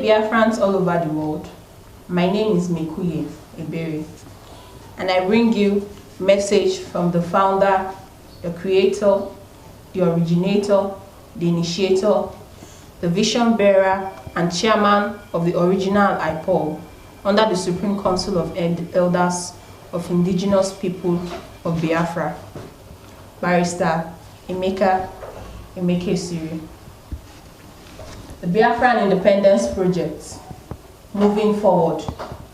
Biafrans all over the world, my name is Mekuye Ebere, and I bring you a message from the founder, the creator, the originator, the initiator, the vision bearer, and chairman of the original IPOB under the Supreme Council of Elders of Indigenous People of Biafra, Barrister Emeka Siri. The Biafran Independence Project, Moving Forward,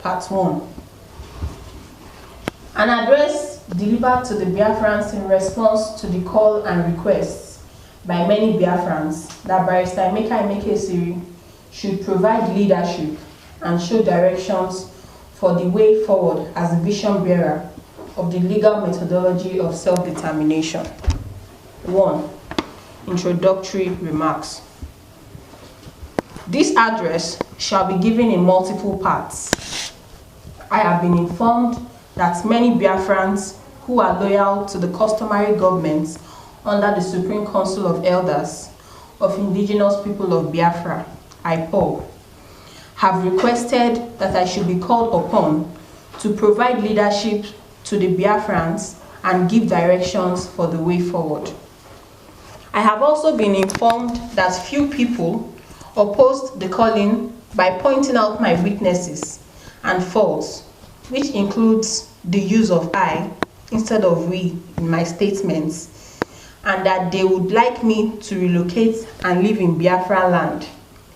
Part 1. An address delivered to the Biafrans in response to the call and requests by many Biafrans that Barrister Emeka Siri should provide leadership and show directions for the way forward as the vision bearer of the legal methodology of self-determination. 1. Introductory remarks. This address shall be given in multiple parts. I have been informed that many Biafrans who are loyal to the customary governments under the Supreme Council of Elders of Indigenous People of Biafra, IPOB, have requested that I should be called upon to provide leadership to the Biafrans and give directions for the way forward. I have also been informed that few people opposed the calling by pointing out my weaknesses and faults, which includes the use of I instead of we in my statements, and that they would like me to relocate and live in Biafra land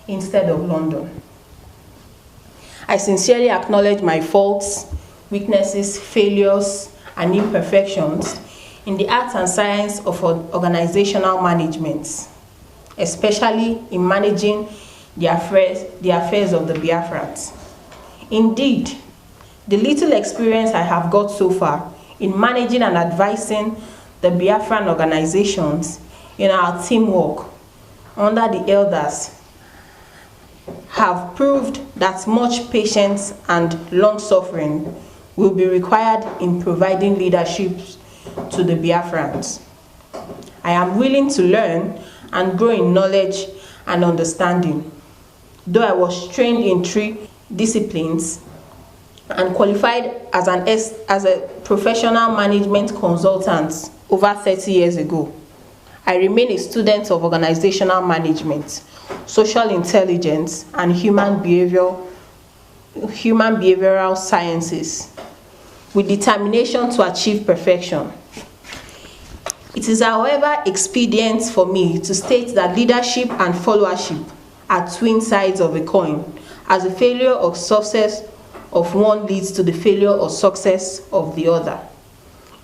instead of London. I sincerely acknowledge my faults, weaknesses, failures, and imperfections in the art and science of organizational management, especially in managing the affairs of the Biafrans. Indeed, the little experience I have got so far in managing and advising the Biafran organizations in our teamwork under the elders have proved that much patience and long-suffering will be required in providing leadership to the Biafrans. I am willing to learn and grow in knowledge and understanding. Though I was trained in 3 disciplines and qualified as a professional management consultant over 30 years ago, I remain a student of organizational management, social intelligence, and human behavioral sciences with determination to achieve perfection. It is, however, expedient for me to state that leadership and followership are twin sides of a coin, as the failure or success of one leads to the failure or success of the other.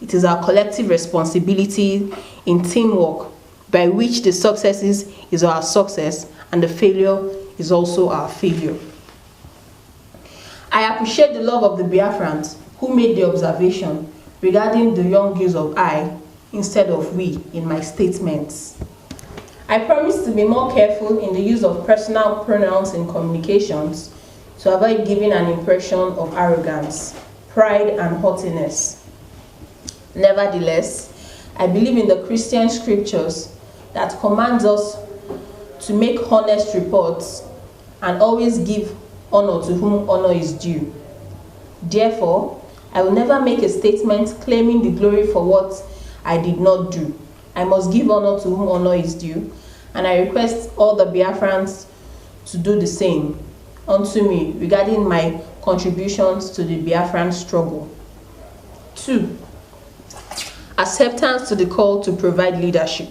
It is our collective responsibility in teamwork by which the success is our success and the failure is also our failure. I appreciate the love of the Biafrans who made the observation regarding the young use of I instead of we in my statements. I promise to be more careful in the use of personal pronouns in communications to avoid giving an impression of arrogance, pride, and haughtiness. Nevertheless, I believe in the Christian scriptures that commands us to make honest reports and always give honor to whom honor is due. Therefore, I will never make a statement claiming the glory for what I did not do. I must give honor to whom honor is due, and I request all the Biafrans to do the same unto me regarding my contributions to the Biafran struggle. 2. Acceptance to the call to provide leadership.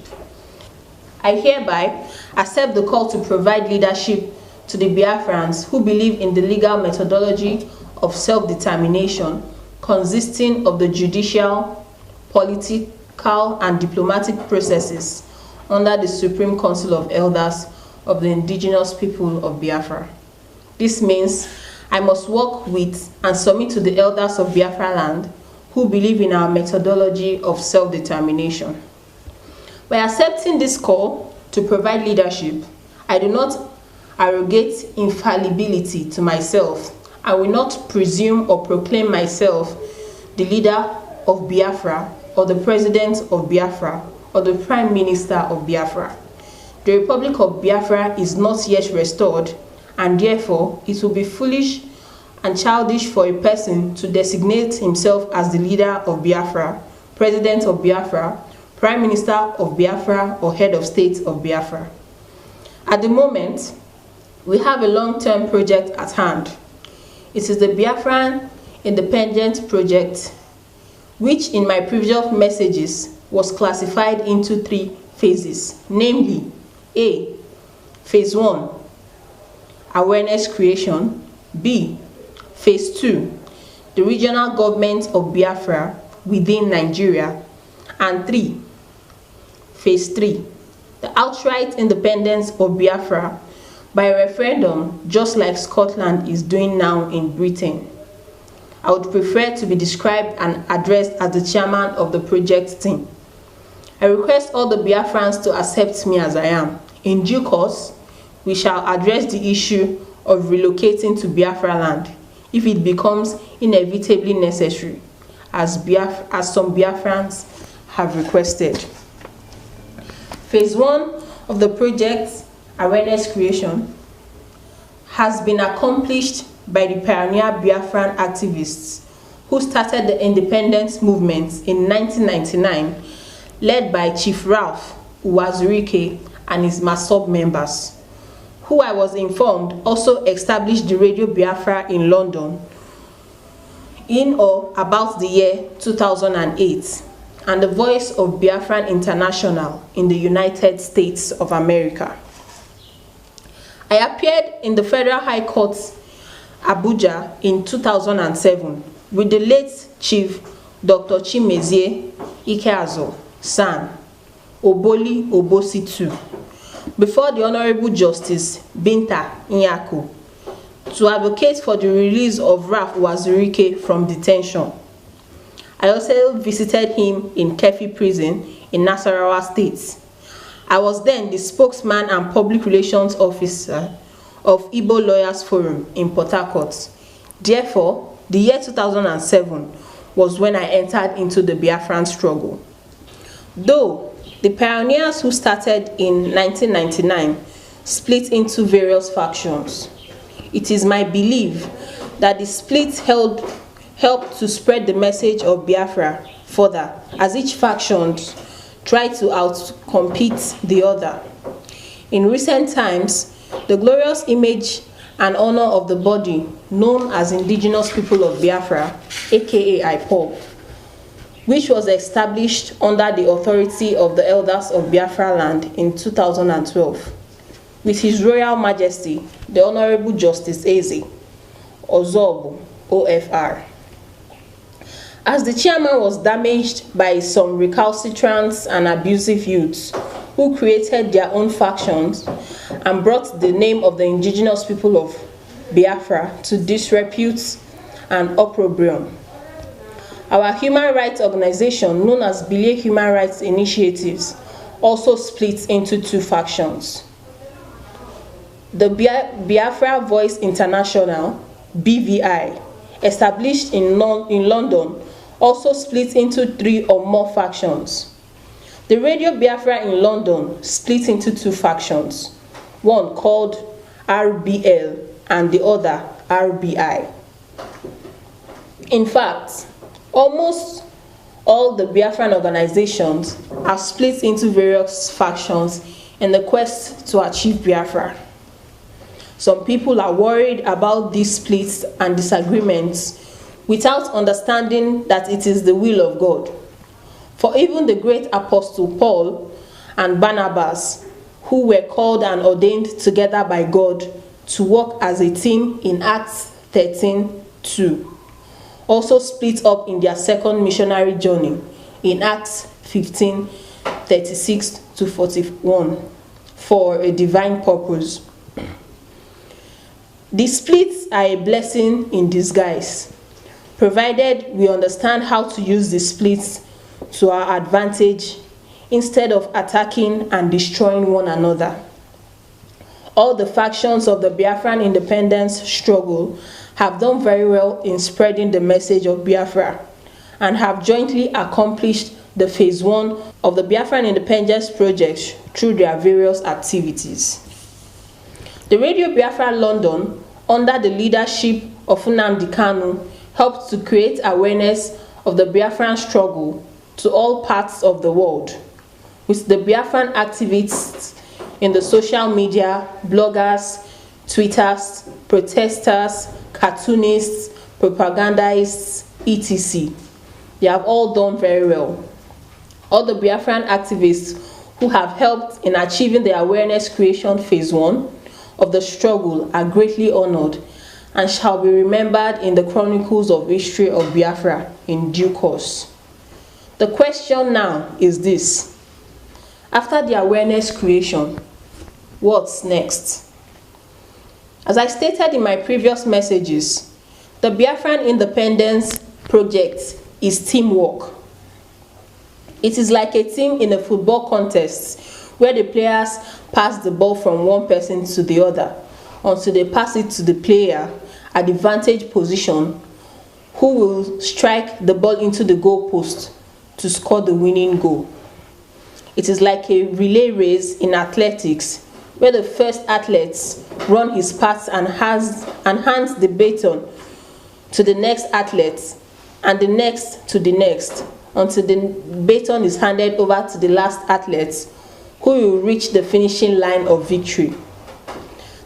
I hereby accept the call to provide leadership to the Biafrans who believe in the legal methodology of self-determination consisting of the judicial, political, and diplomatic processes under the Supreme Council of Elders of the Indigenous People of Biafra. This means I must work with and submit to the elders of Biafra land who believe in our methodology of self-determination. By accepting this call to provide leadership, I do not arrogate infallibility to myself. I will not presume or proclaim myself the leader of Biafra or the president of Biafra or the prime minister of Biafra. The Republic of Biafra is not yet restored, and therefore it will be foolish and childish for a person to designate himself as the leader of Biafra, president of Biafra, prime minister of Biafra, or head of state of Biafra. At the moment, we have a long-term project at hand. It is the Biafran Independence Project, which in my previous messages was classified into 3 phases, namely A. Phase 1, awareness creation. B. Phase 2, the regional government of Biafra within Nigeria. And 3. Phase 3, the outright independence of Biafra by referendum, just like Scotland is doing now in Britain. I would prefer to be described and addressed as the chairman of the project team. I request all the Biafrans to accept me as I am. In due course, we shall address the issue of relocating to Biafra land if it becomes inevitably necessary, as some Biafrans have requested. Phase 1 of the project, awareness creation, has been accomplished by the pioneer Biafran activists who started the independence movement in 1999, led by Chief Ralph Uwazurike and his MASOB members, who I was informed also established the Radio Biafra in London in or about the year 2008, and the Voice of Biafran International in the United States of America. I appeared in the Federal High Court, Abuja, in 2007 with the late Chief Dr. Chimezie Ikeazo San Oboli Obosi II before the Honorable Justice Binta Nyako to advocate for the release of Ralph Uwazurike from detention. I also visited him in Kefi Prison in Nasarawa State. I was then the spokesman and public relations officer of Igbo Lawyers Forum in Port Harcourt. Therefore, the year 2007 was when I entered into the Biafran struggle. Though the pioneers who started in 1999 split into various factions, it is my belief that the split helped to spread the message of Biafra further, as each faction tried to outcompete the other. In recent times, the glorious image and honor of the body known as Indigenous People of Biafra, aka IPOB, which was established under the authority of the elders of Biafra land in 2012, with His Royal Majesty, the Honorable Justice Eze Ozobu, OFR. As the chairman was damaged by some recalcitrant and abusive youths who created their own factions and brought the name of the indigenous people of Biafra to disrepute and opprobrium, our human rights organization, known as Bilie Human Rights Initiatives, also split into 2 factions. The Biafra Voice International, BVI, established in London, also split into 3 or more factions. The Radio Biafra in London split into 2 factions, one called RBL and the other RBI. In fact, almost all the Biafran organizations are split into various factions in the quest to achieve Biafra. Some people are worried about these splits and disagreements without understanding that it is the will of God. For even the great Apostle Paul and Barnabas, who were called and ordained together by God to work as a team in Acts 13:2, also split up in their second missionary journey in Acts 15:36-41 for a divine purpose. The splits are a blessing in disguise, provided we understand how to use the splits to our advantage instead of attacking and destroying one another. All the factions of the Biafran independence struggle have done very well in spreading the message of Biafra and have jointly accomplished the phase 1 of the Biafran independence project through their various activities. The Radio Biafra London, under the leadership of Nnamdi Kanu, helped to create awareness of the Biafran struggle to all parts of the world, with the Biafran activists in the social media, bloggers, tweeters, protesters, cartoonists, propagandists, etc. They have all done very well. All the Biafran activists who have helped in achieving the awareness creation phase 1 of the struggle are greatly honored and shall be remembered in the chronicles of history of Biafra in due course. The question now is this: after the awareness creation, what's next? As I stated in my previous messages, the Biafran Independence Project is teamwork. It is like a team in a football contest where the players pass the ball from one person to the other until they pass it to the player at the vantage position, who will strike the ball into the goal post to score the winning goal. It is like a relay race in athletics where the first athlete runs his path and hands the baton to the next athlete and the next to the next until the baton is handed over to the last athlete, who will reach the finishing line of victory.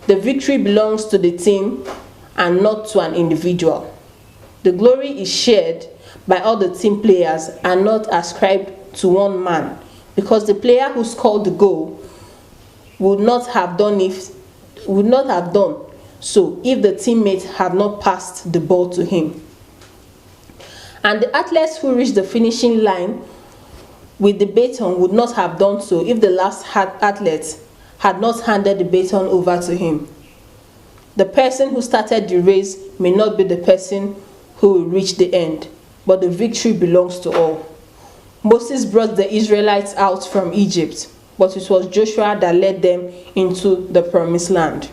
The victory belongs to the team and not to an individual. The glory is shared by all the team players and not ascribed to one man, because the player who scored the goal would not have done so if the teammates had not passed the ball to him. And the athletes who reached the finishing line with the baton would not have done so if the last athlete had not handed the baton over to him. The person who started the race may not be the person who will reach the end, but the victory belongs to all. Moses brought the Israelites out from Egypt, but it was Joshua that led them into the promised land.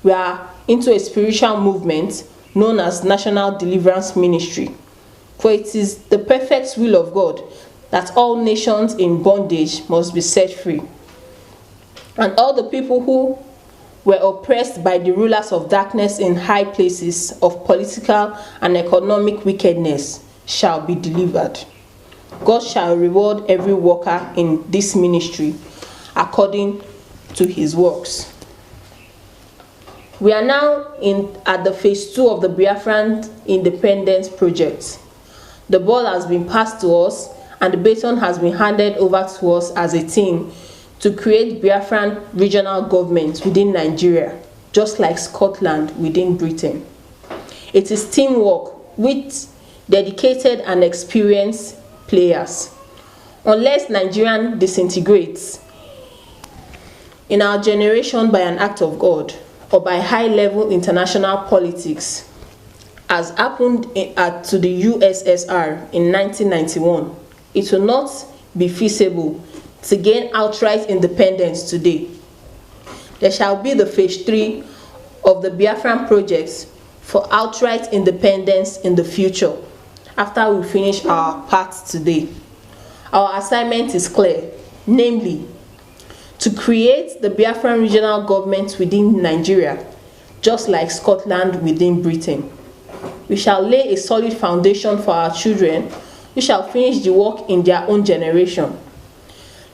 We are into a spiritual movement known as National Deliverance Ministry, for it is the perfect will of God that all nations in bondage must be set free, and all the people who were oppressed by the rulers of darkness in high places of political and economic wickedness shall be delivered. God shall reward every worker in this ministry according to his works. We are now at the phase 2 of the Biafran Independence Project. The ball has been passed to us and the baton has been handed over to us as a team to create Biafran regional governments within Nigeria, just like Scotland within Britain. It is teamwork with dedicated and experienced players. Unless Nigeria disintegrates in our generation by an act of God or by high-level international politics, as happened to the USSR in 1991, it will not be feasible to gain outright independence today. There shall be the phase 3 of the Biafran project for outright independence in the future, after we finish our part today. Our assignment is clear, namely, to create the Biafran regional government within Nigeria, just like Scotland within Britain. We shall lay a solid foundation for our children, who shall finish the work in their own generation.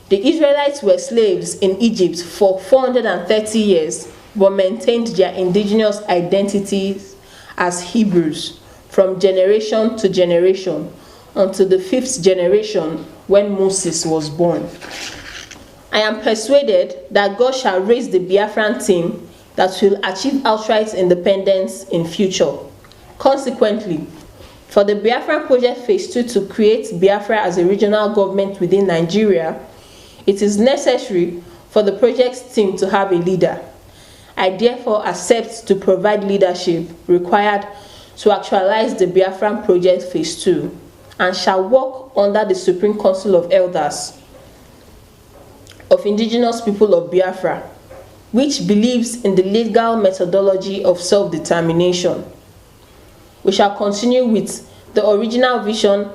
The Israelites were slaves in Egypt for 430 years, but maintained their indigenous identities as Hebrews from generation to generation until the 5th generation when Moses was born. I am persuaded that God shall raise the Biafran team that will achieve outright independence in future. Consequently, for the Biafran Project Phase 2 to create Biafra as a regional government within Nigeria, it is necessary for the project team to have a leader. I therefore accept to provide leadership required to actualize the Biafran Project Phase 2 and shall work under the Supreme Council of Elders of Indigenous People of Biafra, which believes in the legal methodology of self-determination. We shall continue with the original vision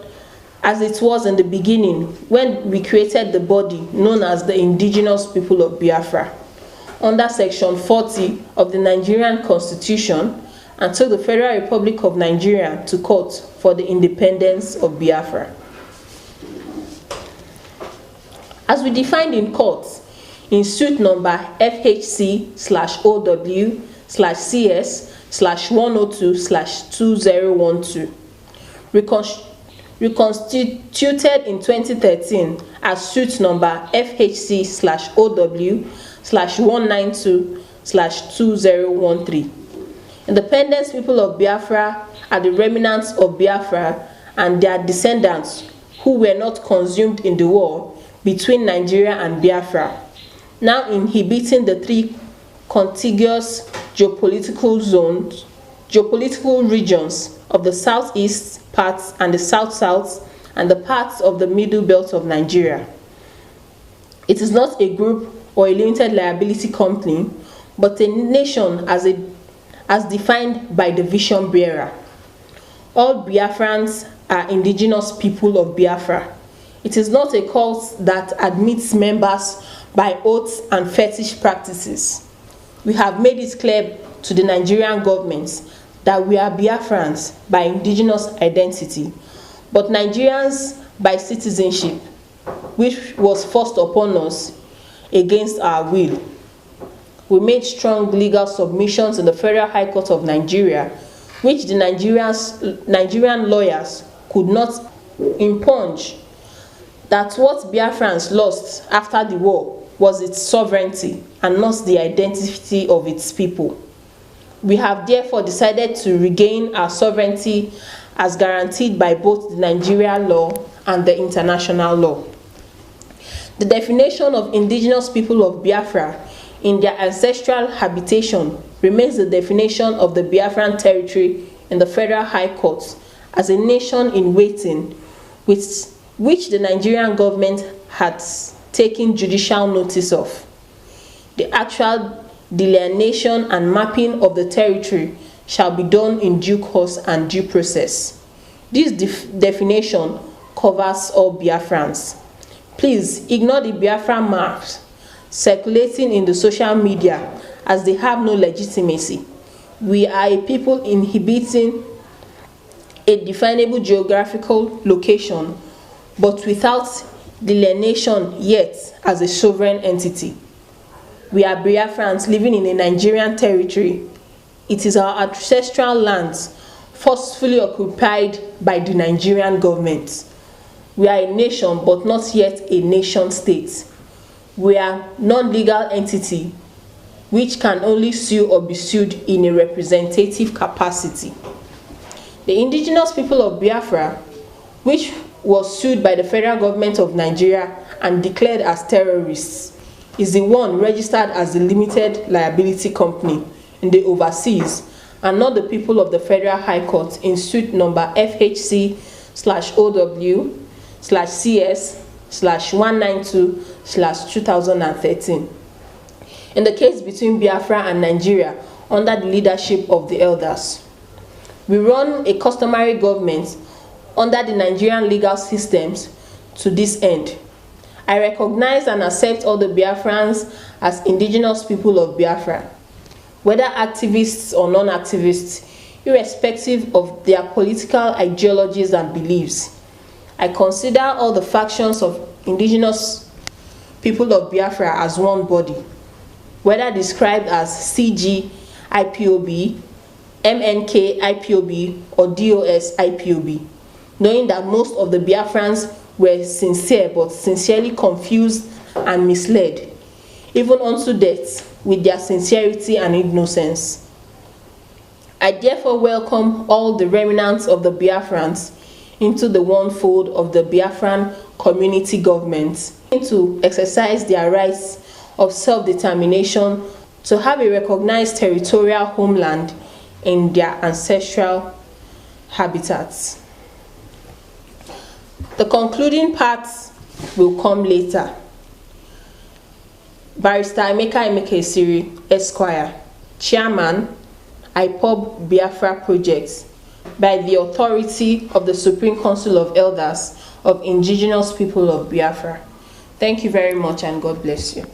as it was in the beginning when we created the body known as the Indigenous People of Biafra. under Section 40 of the Nigerian Constitution and took the Federal Republic of Nigeria to court for the independence of Biafra. As we defined in court, in suit number FHC/OW/CS/102/2012, reconstituted in 2013 as suit number FHC/OW/192/2013. Independent people of Biafra are the remnants of Biafra and their descendants who were not consumed in the war between Nigeria and Biafra, now inhabiting the three contiguous geopolitical regions of the southeast parts and the south-south and the parts of the middle belt of Nigeria. It is not a group or a limited liability company, but a nation as defined by the vision bearer. All Biafrans are indigenous people of Biafra. It is not a cult that admits members by oaths and fetish practices. We have made it clear to the Nigerian government that we are Biafrans by indigenous identity, but Nigerians by citizenship, which was forced upon us against our will. We made strong legal submissions in the Federal High Court of Nigeria, which the Nigerian lawyers could not impugn, that what Biafrans lost after the war was its sovereignty and not the identity of its people. We have therefore decided to regain our sovereignty as guaranteed by both the Nigerian law and the international law. The definition of indigenous people of Biafra in their ancestral habitation remains the definition of the Biafran territory in the Federal High Court as a nation in waiting, which the Nigerian government had taken judicial notice of. The actual delineation and mapping of the territory shall be done in due course and due process. This definition covers all Biafrans. Please ignore the Biafran marks circulating in the social media as they have no legitimacy. We are a people inhabiting a definable geographical location, but without delineation yet as a sovereign entity. We are Biafrans living in a Nigerian territory. It is our ancestral lands forcefully occupied by the Nigerian government. We are a nation, but not yet a nation state. We are non-legal entity which can only sue or be sued in a representative capacity. The indigenous people of Biafra, which was sued by the federal government of Nigeria and declared as terrorists, is the one registered as a limited liability company in the overseas and not the people of the Federal High Court in suit number FHC/OW/CS/192/2013. In the case between Biafra and Nigeria under the leadership of the elders. We run a customary government under the Nigerian legal systems to this end. I recognize and accept all the Biafrans as indigenous people of Biafra, whether activists or non-activists, irrespective of their political ideologies and beliefs. I consider all the factions of indigenous people of Biafra as one body, whether described as CG IPOB, MNK IPOB, or DOS IPOB, knowing that most of the Biafrans were sincere but sincerely confused and misled, even unto death, with their sincerity and innocence. I therefore welcome all the remnants of the Biafrans into the one fold of the Biafran community government, to exercise their rights of self-determination, to have a recognized territorial homeland in their ancestral habitats. The concluding parts will come later. Barrister Emeka Emekesiri, Esquire, Chairman, IPOB Biafra Project, by the authority of the Supreme Council of Elders of Indigenous People of Biafra. Thank you very much and God bless you.